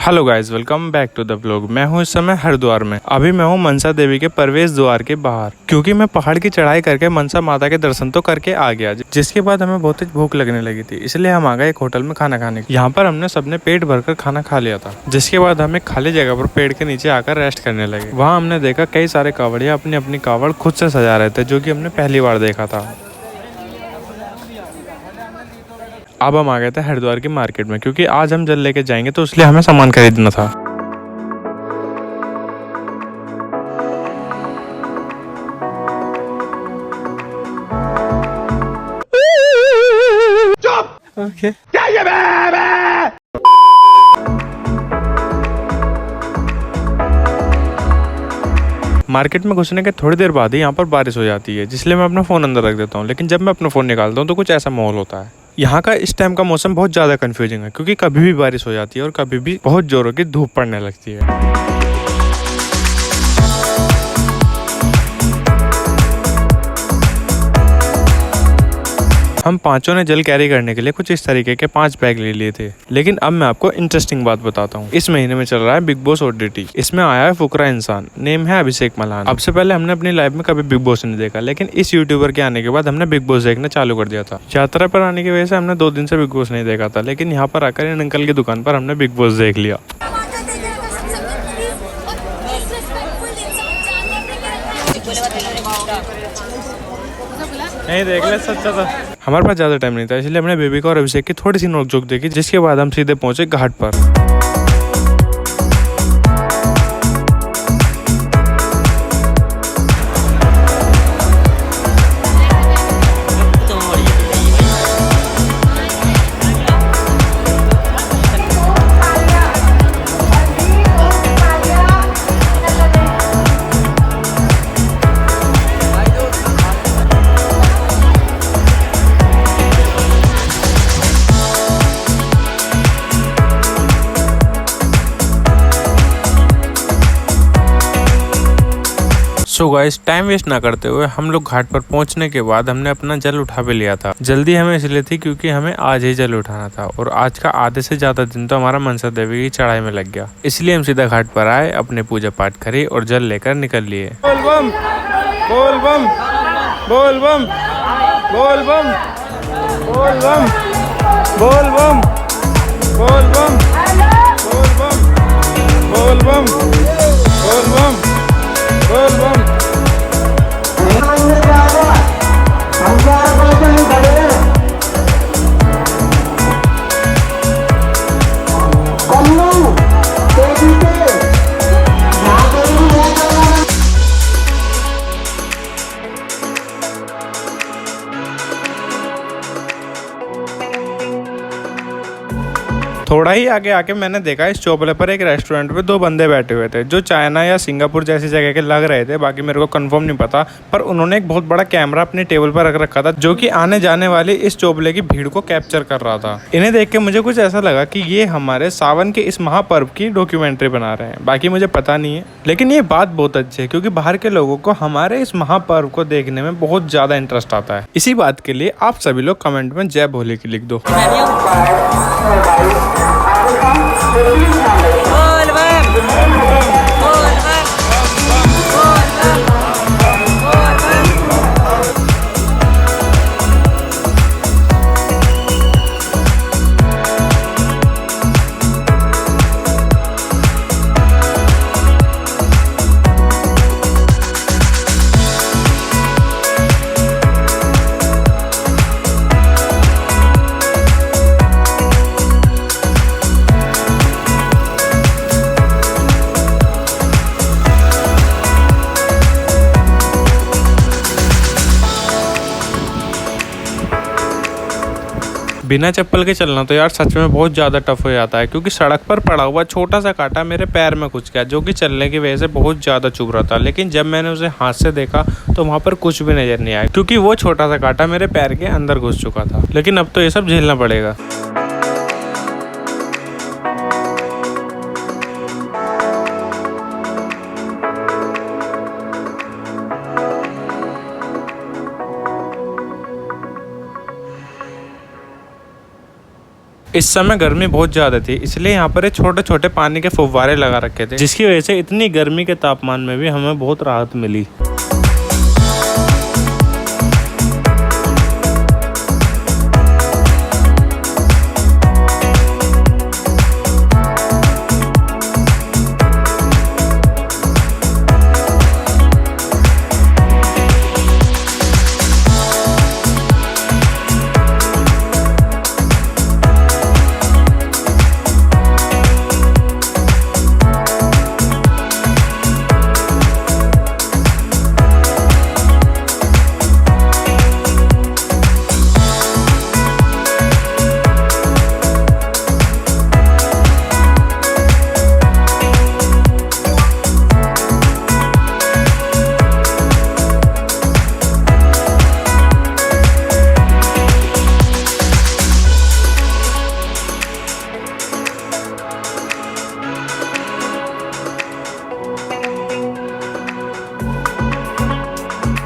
Hello guys, welcome back to the vlog. मैं हूं इस समय हरिद्वार में। अभी मैं हूं मनसा देवी के प्रवेश द्वार के बाहर, क्योंकि मैं पहाड़ की चढ़ाई करके मनसा माता के दर्शन तो करके आ गया, जिसके बाद हमें बहुत ही भूख लगने लगी थी, इसलिए हम आ गए एक होटल में खाना खाने। यहाँ पर हमने सबने पेट भरकर खाना खा लिया था, जिसके बाद हम एक खाली जगह पर पेड़ के नीचे आकर रेस्ट करने लगे। वहाँ हमने देखा कई सारे कावड़िया अपनी अपनी कावड़ खुद से सजा रहे थे, जो की हमने पहली बार देखा था। अब हम आ गए थे हरिद्वार की मार्केट में, क्योंकि आज हम जल लेके जाएंगे, तो इसलिए हमें सामान खरीदना था। ओके। क्या ये मार्केट में घुसने के थोड़ी देर बाद ही यहाँ पर बारिश हो जाती है, जिसलिए मैं अपना फ़ोन अंदर रख देता हूँ। लेकिन जब मैं अपना फ़ोन निकालता हूँ तो कुछ ऐसा माहौल होता है। यहाँ का इस टाइम का मौसम बहुत ज़्यादा कंफ्यूजिंग है, क्योंकि कभी भी बारिश हो जाती है और कभी भी बहुत ज़ोरों की धूप पड़ने लगती है। हम पांचों ने जल कैरी करने के लिए कुछ इस तरीके के 5 बैग ले लिए थे। लेकिन अब मैं आपको इंटरेस्टिंग बात बताता हूँ। इस महीने में चल रहा है बिग बॉस ओटीटी। इसमें आया है फुकरा इंसान, नेम है अभिषेक मल्हान। अब से पहले हमने अपनी लाइफ में कभी बिग बॉस नहीं देखा, लेकिन इस यूट्यूबर के आने के बाद हमने बिग बॉस देखना चालू कर दिया था। यात्रा पर आने की वजह से हमने 2 दिन से बिग बॉस नहीं देखा था, लेकिन यहाँ पर आकर इन अंकल की दुकान पर हमने बिग बॉस देख लिया। नहीं देख ले, सच्चा था। हमारे पास ज्यादा टाइम नहीं था, इसलिए हमने बेबी को और अभिषेक की थोड़ी सी नोकझोंक देखी, जिसके बाद हम सीधे पहुंचे घाट पर। सो गाइस, टाइम वेस्ट ना करते हुए हम लोग घाट पर पहुंचने के बाद हमने अपना जल उठा भी लिया था। जल्दी हमें इसलिए थी क्योंकि हमें आज ही जल उठाना था, और आज का आधे से ज्यादा दिन तो हमारा मनसा देवी की चढ़ाई में लग गया। इसलिए हम सीधा घाट पर आए, अपने पूजा पाठ करी और जल लेकर निकल लिए। बोल बम, बोल बम, बोल बम, बोल बम, बोल बम, बोल बम, बोल बम, बोल बम, बोल बम, बोल बम, बोल बम। थोड़ा ही आगे आके मैंने देखा इस चौपले पर एक रेस्टोरेंट पे 2 बंदे बैठे हुए थे, जो चाइना या सिंगापुर जैसी जगह के लग रहे थे। बाकी मेरे को कंफर्म नहीं पता, पर उन्होंने एक बहुत बड़ा कैमरा अपने टेबल पर रख रखा था, जो कि आने जाने वाली इस चौपले की भीड़ को कैप्चर कर रहा था। इन्हें देख के मुझे कुछ ऐसा लगा कि ये हमारे सावन के इस महापर्व की डॉक्यूमेंट्री बना रहे हैं। बाकी मुझे पता नहीं है, लेकिन ये बात बहुत अच्छी है, क्योंकि बाहर के लोगों को हमारे इस महापर्व को देखने में बहुत ज्यादा इंटरेस्ट आता है। इसी बात के लिए आप सभी लोग कमेंट में जय भोले की लिख दो। बिना चप्पल के चलना तो यार सच में बहुत ज़्यादा टफ हो जाता है, क्योंकि सड़क पर पड़ा हुआ छोटा सा कांटा मेरे पैर में घुस गया, जो कि चलने की वजह से बहुत ज़्यादा चुभ रहा था। लेकिन जब मैंने उसे हाथ से देखा तो वहाँ पर कुछ भी नज़र नहीं आया, क्योंकि वो छोटा सा कांटा मेरे पैर के अंदर घुस चुका था। लेकिन अब तो ये सब झेलना पड़ेगा। इस समय गर्मी बहुत ज्यादा थी, इसलिए यहाँ पर छोटे छोटे पानी के फुव्वारे लगा रखे थे, जिसकी वजह से इतनी गर्मी के तापमान में भी हमें बहुत राहत मिली।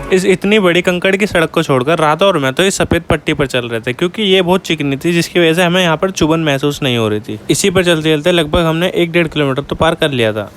इस इतनी बड़ी कंकड़ की सड़क को छोड़कर राधा और मैं तो इस सफेद पट्टी पर चल रहे थे, क्योंकि ये बहुत चिकनी थी, जिसकी वजह से हमें यहाँ पर चुभन महसूस नहीं हो रही थी। इसी पर चलते चलते लगभग हमने 1-1.5 किलोमीटर तो पार कर लिया था।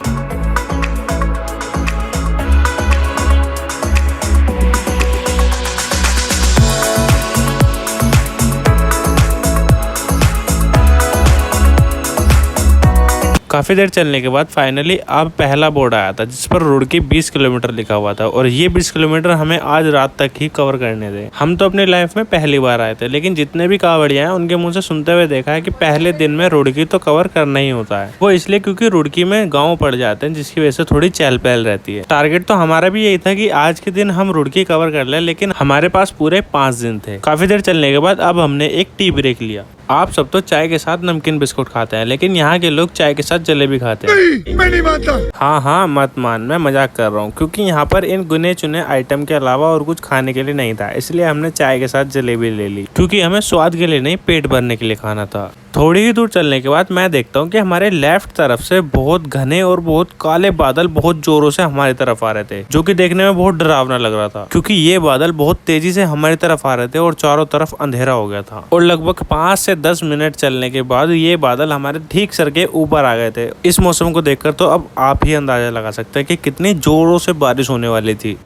काफ़ी देर चलने के बाद फाइनली अब पहला बोर्ड आया था, जिस पर रुड़की 20 किलोमीटर लिखा हुआ था, और ये 20 किलोमीटर हमें आज रात तक ही कवर करने थे। हम तो अपनी लाइफ में पहली बार आए थे, लेकिन जितने भी कांवड़िया हैं उनके मुंह से सुनते हुए देखा है कि पहले दिन में रुड़की तो कवर करना ही होता है। वो इसलिए क्योंकि रुड़की में गाँव पड़ जाते हैं, जिसकी वजह से थोड़ी चहल पहल रहती है। टारगेट तो हमारा भी यही था कि आज के दिन हम रुड़की कवर कर ले, लेकिन हमारे पास पूरे 5 दिन थे। काफी देर चलने के बाद अब हमने एक टी ब्रेक लिया। आप सब तो चाय के साथ नमकीन बिस्कुट खाते हैं, लेकिन यहाँ के लोग चाय के साथ जलेबी खाते हैं। नहीं, मैं नहीं मानता। हाँ मत मान, मैं मजाक कर रहा हूँ, क्योंकि यहाँ पर इन गुने चुने आइटम के अलावा और कुछ खाने के लिए नहीं था, इसलिए हमने चाय के साथ जलेबी ले ली, क्योंकि हमें स्वाद के लिए नहीं, पेट भरने के लिए खाना था। थोड़ी ही दूर चलने के बाद मैं देखता हूँ कि हमारे लेफ्ट तरफ से बहुत घने और बहुत काले बादल बहुत जोरों से हमारी तरफ आ रहे थे, जो कि देखने में बहुत डरावना लग रहा था, क्योंकि ये बादल बहुत तेजी से हमारी तरफ आ रहे थे और चारों तरफ अंधेरा हो गया था। और लगभग 5 से 10 मिनट चलने के बाद ये बादल हमारे ठीक सर के ऊपर आ गए थे। इस मौसम को देखकर तो अब आप ही अंदाजा लगा सकते हैं कि कितनी जोरों से बारिश होने वाली थी।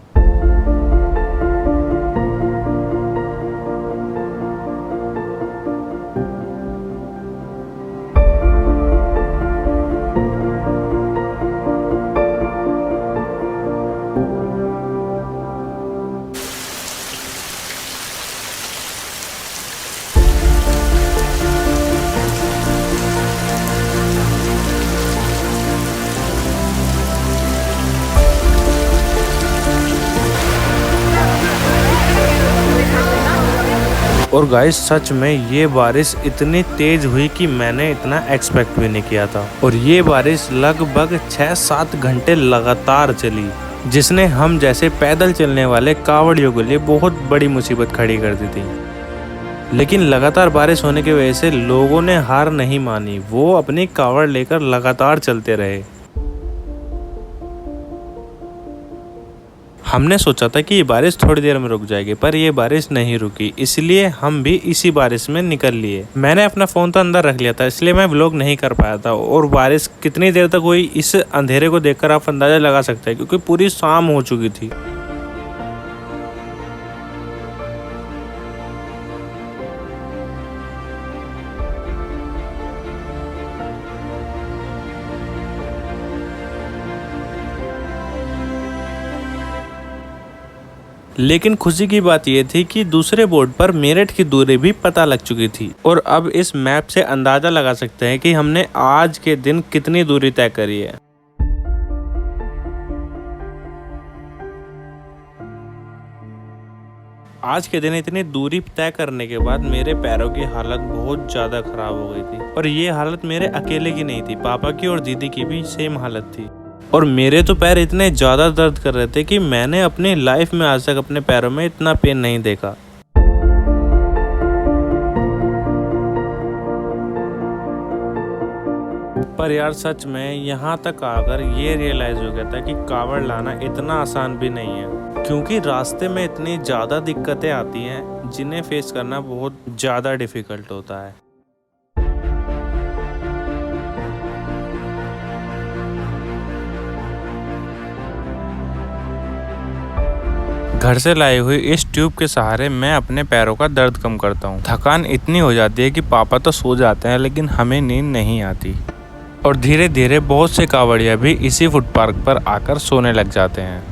और गाइस सच में ये बारिश इतनी तेज हुई कि मैंने इतना एक्सपेक्ट भी नहीं किया था। और ये बारिश लगभग 6-7 घंटे लगातार चली, जिसने हम जैसे पैदल चलने वाले कांवड़ियों के लिए बहुत बड़ी मुसीबत खड़ी कर दी थी। लेकिन लगातार बारिश होने की वजह से लोगों ने हार नहीं मानी, वो अपनी कांवड़ लेकर लगातार चलते रहे। हमने सोचा था कि ये बारिश थोड़ी देर में रुक जाएगी, पर ये बारिश नहीं रुकी, इसलिए हम भी इसी बारिश में निकल लिए। मैंने अपना फ़ोन तो अंदर रख लिया था, इसलिए मैं व्लॉग नहीं कर पाया था। और बारिश कितनी देर तक हुई इस अंधेरे को देखकर आप अंदाज़ा लगा सकते हैं, क्योंकि पूरी शाम हो चुकी थी। लेकिन खुशी की बात यह थी कि दूसरे बोर्ड पर मेरठ की दूरी भी पता लग चुकी थी, और अब इस मैप से अंदाजा लगा सकते हैं कि हमने आज के दिन कितनी दूरी तय करी है। आज के दिन इतनी दूरी तय करने के बाद मेरे पैरों की हालत बहुत ज़्यादा खराब हो गई थी। और ये हालत मेरे अकेले की नहीं थी, पापा की और दीदी की भी सेम हालत थी। और मेरे तो पैर इतने ज़्यादा दर्द कर रहे थे कि मैंने अपनी लाइफ में आज तक अपने पैरों में इतना पेन नहीं देखा। पर यार सच में यहाँ तक आकर ये रियलाइज़ हो गया था कि कांवड़ लाना इतना आसान भी नहीं है, क्योंकि रास्ते में इतनी ज़्यादा दिक्कतें आती हैं जिन्हें फेस करना बहुत ज़्यादा डिफ़िकल्ट होता है। घर से लाई हुई इस ट्यूब के सहारे मैं अपने पैरों का दर्द कम करता हूँ। थकान इतनी हो जाती है कि पापा तो सो जाते हैं लेकिन हमें नींद नहीं आती। और धीरे धीरे बहुत से कांवड़िया भी इसी फुट पार्क पर आकर सोने लग जाते हैं।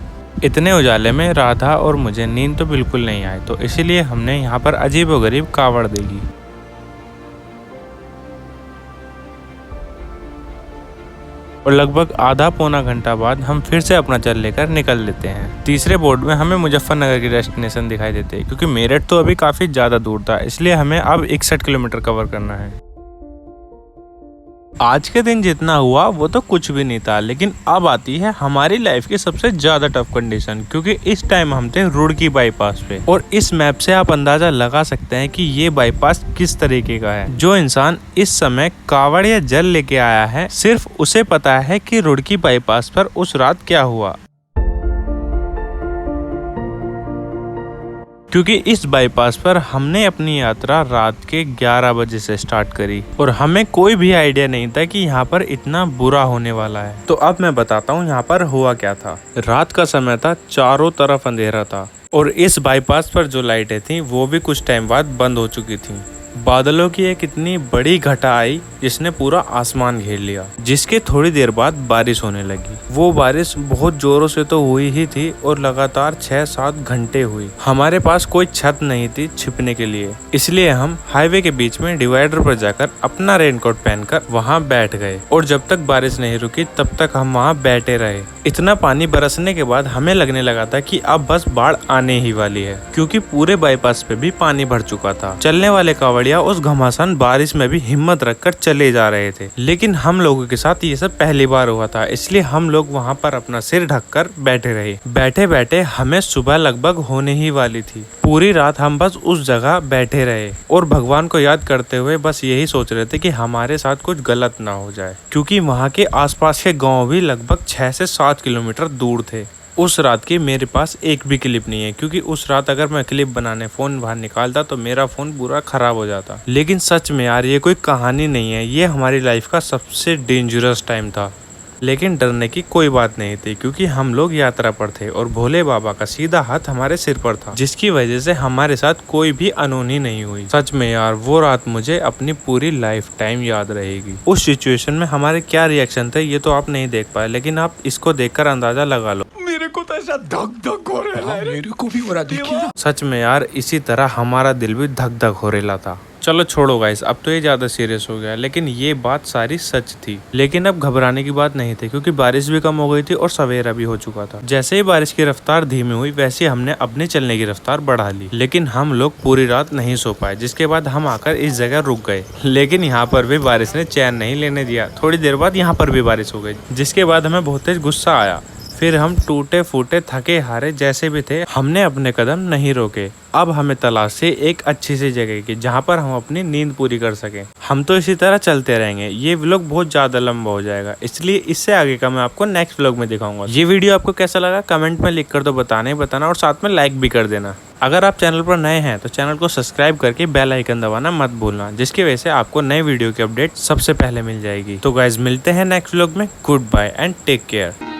इतने उजाले में राधा और मुझे नींद तो बिल्कुल नहीं आई, तो इसीलिए हमने यहाँ पर अजीबोगरीब कावड़ देखी। और लगभग आधा पौना घंटा बाद हम फिर से अपना जल लेकर निकल लेते हैं। तीसरे बोर्ड में हमें मुजफ्फरनगर की डेस्टिनेशन दिखाई देती है, क्योंकि मेरठ तो अभी काफ़ी ज़्यादा दूर था, इसलिए हमें अब 61 किलोमीटर कवर करना है। आज के दिन जितना हुआ वो तो कुछ भी नहीं था, लेकिन अब आती है हमारी लाइफ की सबसे ज्यादा टफ कंडीशन, क्योंकि इस टाइम हम थे रुड़की बाईपास पे। और इस मैप से आप अंदाजा लगा सकते हैं कि ये बाईपास किस तरीके का है। जो इंसान इस समय कावड़ या जल लेके आया है, सिर्फ उसे पता है कि रुड़की बाईपास पर उस रात क्या हुआ, क्योंकि इस बाईपास पर हमने अपनी यात्रा रात के 11 बजे से स्टार्ट करी और हमें कोई भी आइडिया नहीं था कि यहाँ पर इतना बुरा होने वाला है। तो अब मैं बताता हूँ यहाँ पर हुआ क्या था। रात का समय था, चारों तरफ अंधेरा था और इस बाईपास पर जो लाइटें थी वो भी कुछ टाइम बाद बंद हो चुकी थी। बादलों की एक इतनी बड़ी घटा आई जिसने पूरा आसमान घेर लिया, जिसके थोड़ी देर बाद बारिश होने लगी। वो बारिश बहुत जोरों से तो हुई ही थी और लगातार 6-7 घंटे हुई। हमारे पास कोई छत नहीं थी छिपने के लिए, इसलिए हम हाईवे के बीच में डिवाइडर पर जाकर अपना रेनकोट पहनकर वहाँ बैठ गए और जब तक बारिश नहीं रुकी तब तक हम वहाँ बैठे रहे। इतना पानी बरसने के बाद हमें लगने लगा था कि अब बस बाढ़ आने ही वाली है, क्योंकि पूरे बाईपास पे भी पानी भर चुका था। चलने वाले कावड़िया उस घमासान बारिश में भी हिम्मत रखकर चले जा रहे थे, लेकिन हम लोगों के साथ ये सब पहली बार हुआ था, इसलिए हम लोग वहाँ पर अपना सिर ढककर बैठे रहे। बैठे बैठे हमें सुबह लगभग होने ही वाली थी। पूरी रात हम बस उस जगह बैठे रहे और भगवान को याद करते हुए बस यही सोच रहे थे कि हमारे साथ कुछ गलत ना हो जाए, क्योंकि वहाँ के आसपास के गाँव भी लगभग 6 से 7 किलोमीटर दूर थे। उस रात की मेरे पास एक भी क्लिप नहीं है, क्योंकि उस रात अगर मैं क्लिप बनाने फ़ोन बाहर निकालता तो मेरा फ़ोन पूरा ख़राब हो जाता। लेकिन सच में यार ये कोई कहानी नहीं है, ये हमारी लाइफ का सबसे डेंजरस टाइम था। लेकिन डरने की कोई बात नहीं थी, क्योंकि हम लोग यात्रा पर थे और भोले बाबा का सीधा हाथ हमारे सिर पर था, जिसकी वजह से हमारे साथ कोई भी अनहोनी नहीं हुई। सच में यार वो रात मुझे अपनी पूरी लाइफ टाइम याद रहेगी। उस सिचुएशन में हमारे क्या रिएक्शन थे ये तो आप नहीं देख पाए, लेकिन आप इसको देखकर अंदाजा लगा लो। मेरे को तो ऐसा धक धक हो रहा है। मेरे को भी हो रहा, देखिए ना। सच में यार इसी तरह हमारा दिल भी धक धक हो रहा था। चलो छोड़ो गाइस, अब तो ये ज्यादा सीरियस हो गया, लेकिन ये बात सारी सच थी। लेकिन अब घबराने की बात नहीं थी, क्योंकि बारिश भी कम हो गई थी और सवेरा भी हो चुका था। जैसे ही बारिश की रफ्तार धीमी हुई वैसे हमने अपने चलने की रफ्तार बढ़ा ली, लेकिन हम लोग पूरी रात नहीं सो पाए, जिसके बाद हम आकर इस जगह रुक गए। लेकिन यहाँ पर भी बारिश ने चैन नहीं लेने दिया। थोड़ी देर बाद यहाँ पर भी बारिश हो गई, जिसके बाद हमें बहुत तेज गुस्सा आया। फिर हम टूटे फूटे थके हारे जैसे भी थे, हमने अपने कदम नहीं रोके। अब हमें तलाश है एक अच्छी सी जगह की, जहाँ पर हम अपनी नींद पूरी कर सकें। हम तो इसी तरह चलते रहेंगे, ये व्लॉग बहुत ज़्यादा लंबा हो जाएगा, इसलिए इससे आगे का मैं आपको नेक्स्ट व्लॉग में दिखाऊंगा। ये वीडियो आपको कैसा लगा कमेंट में लिख कर तो बताना और साथ में लाइक भी कर देना। अगर आप चैनल पर नए हैं तो चैनल को सब्सक्राइब करके बेल आइकन दबाना मत भूलना, जिसकी वजह से आपको नए वीडियो की अपडेट सबसे पहले मिल जाएगी। तो गाइज मिलते हैं नेक्स्ट व्लॉग में। Goodbye and take care.